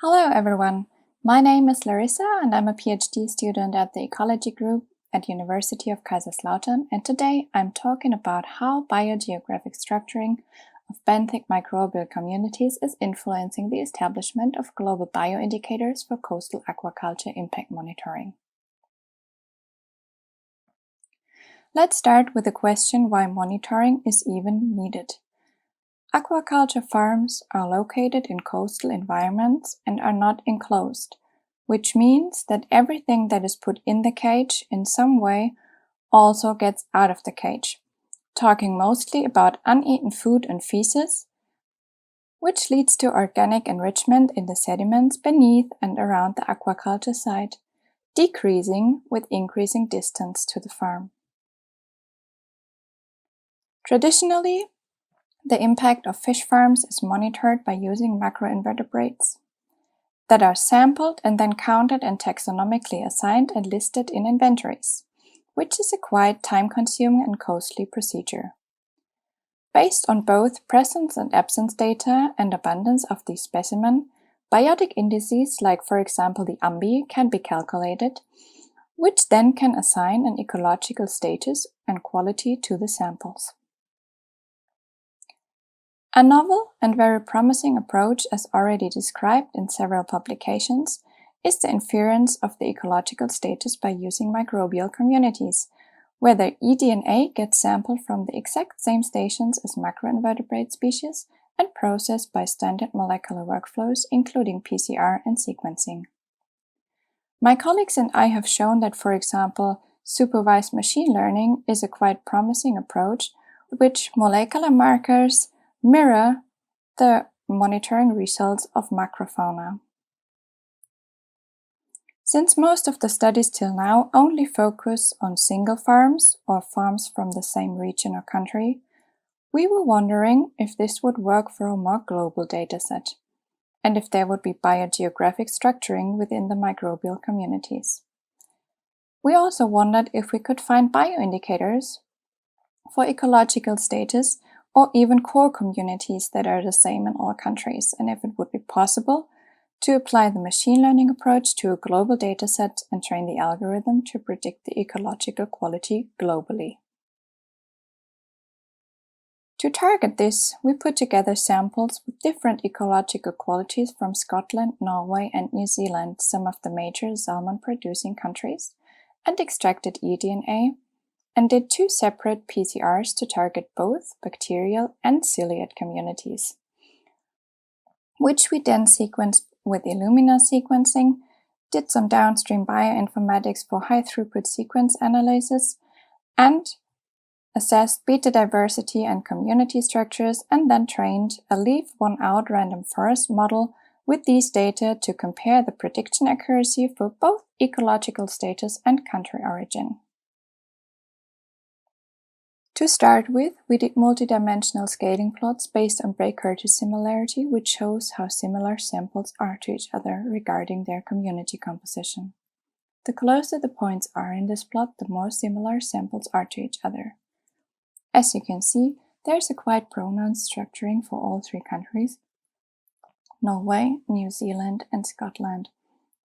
Hello everyone, my name is Larissa and I'm a PhD student at the Ecology Group at University of Kaiserslautern, and today I'm talking about how biogeographic structuring of benthic microbial communities is influencing the establishment of global bioindicators for coastal aquaculture impact monitoring. Let's start with the question why monitoring is even needed. Aquaculture farms are located in coastal environments and are not enclosed, which means that everything that is put in the cage in some way also gets out of the cage, talking mostly about uneaten food and feces, which leads to organic enrichment in the sediments beneath and around the aquaculture site, decreasing with increasing distance to the farm. Traditionally, the impact of fish farms is monitored by using macroinvertebrates that are sampled and then counted and taxonomically assigned and listed in inventories, which is a quite time-consuming and costly procedure. Based on both presence and absence data and abundance of these specimens, biotic indices like, for example, the AMBI can be calculated, which then can assign an ecological status and quality to the samples. A novel and very promising approach, as already described in several publications, is the inference of the ecological status by using microbial communities, where their eDNA gets sampled from the exact same stations as macroinvertebrate species and processed by standard molecular workflows, including PCR and sequencing. My colleagues and I have shown that, for example, supervised machine learning is a quite promising approach, which molecular markers mirror the monitoring results of macrofauna. Since most of the studies till now only focus on single farms or farms from the same region or country, we were wondering if this would work for a more global dataset, and if there would be biogeographic structuring within the microbial communities. We also wondered if we could find bioindicators for ecological status or even core communities that are the same in all countries, and if it would be possible to apply the machine learning approach to a global dataset and train the algorithm to predict the ecological quality globally. To target this, we put together samples with different ecological qualities from Scotland, Norway and New Zealand, some of the major salmon-producing countries, and extracted eDNA, and did two separate PCRs to target both bacterial and ciliate communities, which we then sequenced with Illumina sequencing, did some downstream bioinformatics for high-throughput sequence analysis, and assessed beta diversity and community structures, and then trained a leave-one-out random forest model with these data to compare the prediction accuracy for both ecological status and country origin. To start with, we did multidimensional scaling plots based on Bray-Curtis similarity, which shows how similar samples are to each other regarding their community composition. The closer the points are in this plot, the more similar samples are to each other. As you can see, there is a quite pronounced structuring for all three countries, Norway, New Zealand and Scotland,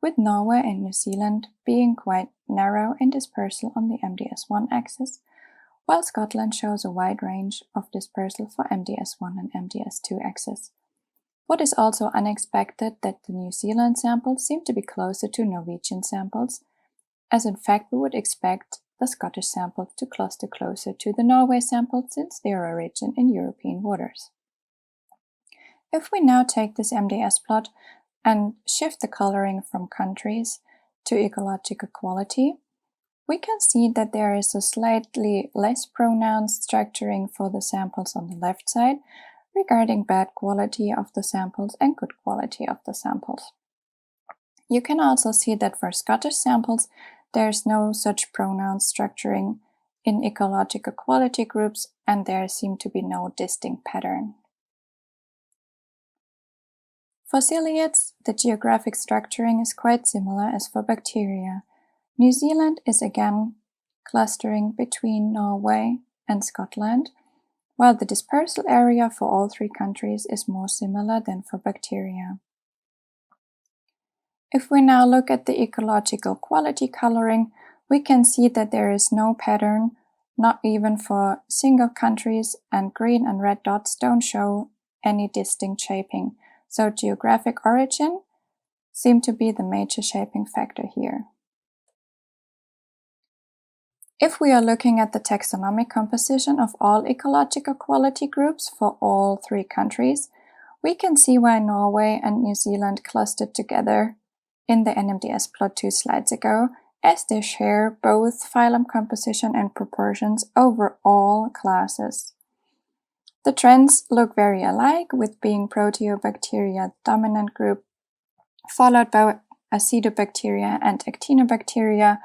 with Norway and New Zealand being quite narrow in dispersal on the MDS1 axis, while Scotland shows a wide range of dispersal for MDS1 and MDS2 axis. What is also unexpected that the New Zealand samples seem to be closer to Norwegian samples, as in fact we would expect the Scottish samples to cluster closer to the Norway samples since they are origin in European waters. If we now take this MDS plot and shift the coloring from countries to ecological quality, we can see that there is a slightly less pronounced structuring for the samples on the left side regarding bad quality of the samples and good quality of the samples. You can also see that for Scottish samples, there is no such pronounced structuring in ecological quality groups, and there seem to be no distinct pattern. For ciliates, the geographic structuring is quite similar as for bacteria. New Zealand is again clustering between Norway and Scotland, while the dispersal area for all three countries is more similar than for bacteria. If we now look at the ecological quality coloring, we can see that there is no pattern, not even for single countries, and green and red dots don't show any distinct shaping, so geographic origin seems to be the major shaping factor here. If we are looking at the taxonomic composition of all ecological quality groups for all 3 countries, we can see why Norway and New Zealand clustered together in the NMDS plot 2 slides ago, as they share both phylum composition and proportions over all classes. The trends look very alike, with being Proteobacteria dominant group, followed by Acidobacteria and Actinobacteria,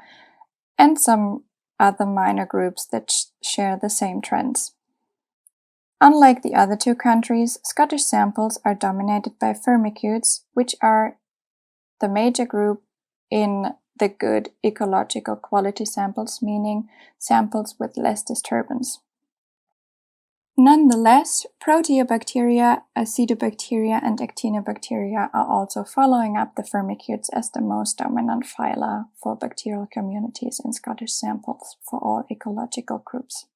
and some other minor groups that share the same trends. Unlike the other 2 countries, Scottish samples are dominated by Firmicutes, which are the major group in the good ecological quality samples, meaning samples with less disturbance. Nonetheless, Proteobacteria, Acidobacteria, and Actinobacteria are also following up the Firmicutes as the most dominant phyla for bacterial communities in Scottish samples for all ecological groups.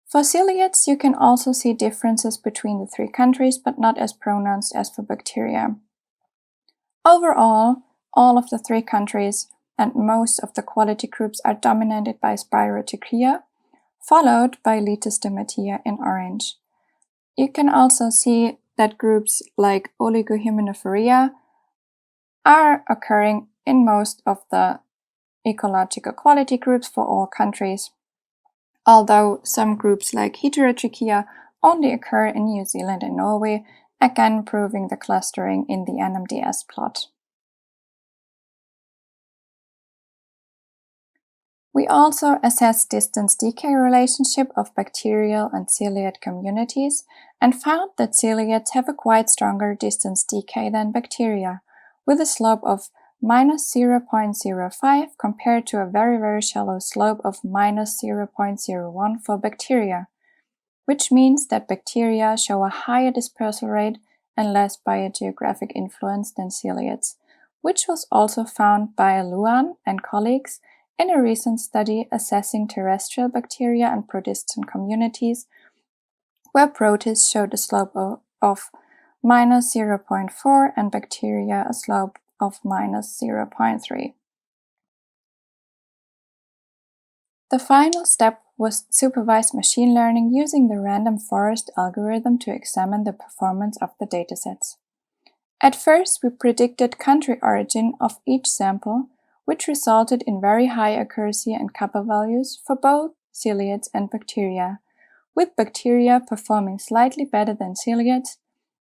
For ciliates, you can also see differences between the 3 countries, but not as pronounced as for bacteria. Overall, all of the 3 countries and most of the quality groups are dominated by Spirotrichia, followed by Lithostomata in orange. You can also see that groups like Oligohymenophoria are occurring in most of the ecological quality groups for all countries, although some groups like Heterotrichia only occur in New Zealand and Norway, again proving the clustering in the NMDS plot. We also assess distance decay relationship of bacterial and ciliate communities and found that ciliates have a quite stronger distance decay than bacteria, with a slope of minus 0.05 compared to a very shallow slope of minus 0.01 for bacteria, which means that bacteria show a higher dispersal rate and less biogeographic influence than ciliates, which was also found by Luan and colleagues in a recent study assessing terrestrial bacteria and protistan communities, where protists showed a slope of minus 0.4 and bacteria a slope of minus 0.3. The final step was supervised machine learning using the random forest algorithm to examine the performance of the datasets. At first, we predicted country origin of each sample, which resulted in very high accuracy and kappa values for both ciliates and bacteria, with bacteria performing slightly better than ciliates,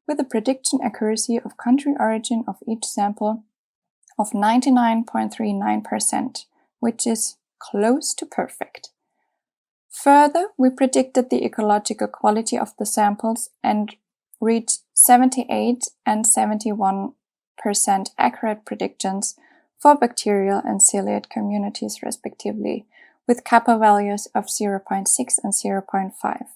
with a prediction accuracy of country origin of each sample of 99.39%, which is close to perfect. Further, we predicted the ecological quality of the samples and reached 78 and 71% accurate predictions for bacterial and ciliate communities respectively, with kappa values of 0.6 and 0.5.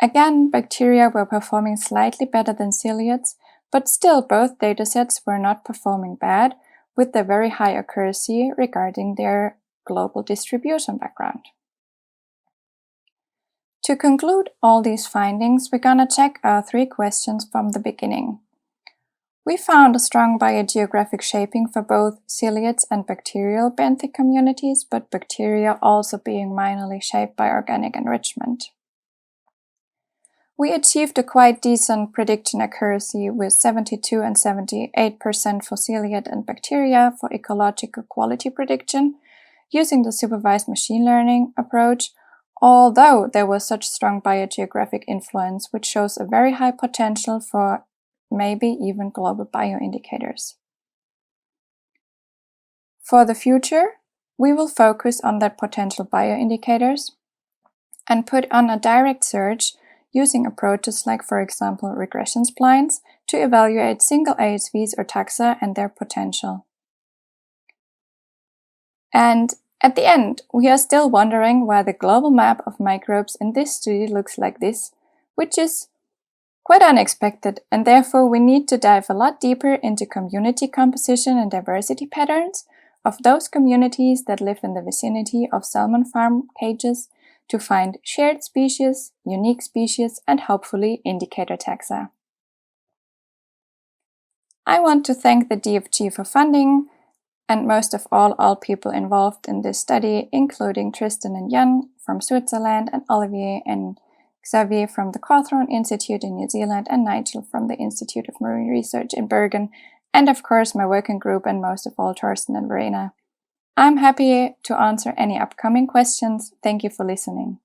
Again, bacteria were performing slightly better than ciliates, but still both datasets were not performing bad, with a very high accuracy regarding their global distribution background. To conclude all these findings, we're gonna check our 3 questions from the beginning. We found a strong biogeographic shaping for both ciliates and bacterial benthic communities, but bacteria also being minorly shaped by organic enrichment. We achieved a quite decent prediction accuracy with 72 and 78% for ciliate and bacteria for ecological quality prediction using the supervised machine learning approach, although there was such strong biogeographic influence, which shows a very high potential for maybe even global bioindicators. For the future, we will focus on that potential bioindicators and put on a direct search using approaches like, for example, regression splines to evaluate single ASVs or taxa and their potential. And at the end, we are still wondering why the global map of microbes in this study looks like this, which is Quite unexpected, and therefore we need to dive a lot deeper into community composition and diversity patterns of those communities that live in the vicinity of salmon farm cages to find shared species, unique species, and hopefully indicator taxa. I want to thank the DFG for funding, and most of all people involved in this study, including Tristan and Jan from Switzerland, and Olivier and Xavier from the Cawthron Institute in New Zealand, and Nigel from the Institute of Marine Research in Bergen, and of course my working group, and most of all Thorsten and Verena. I'm happy to answer any upcoming questions. Thank you for listening.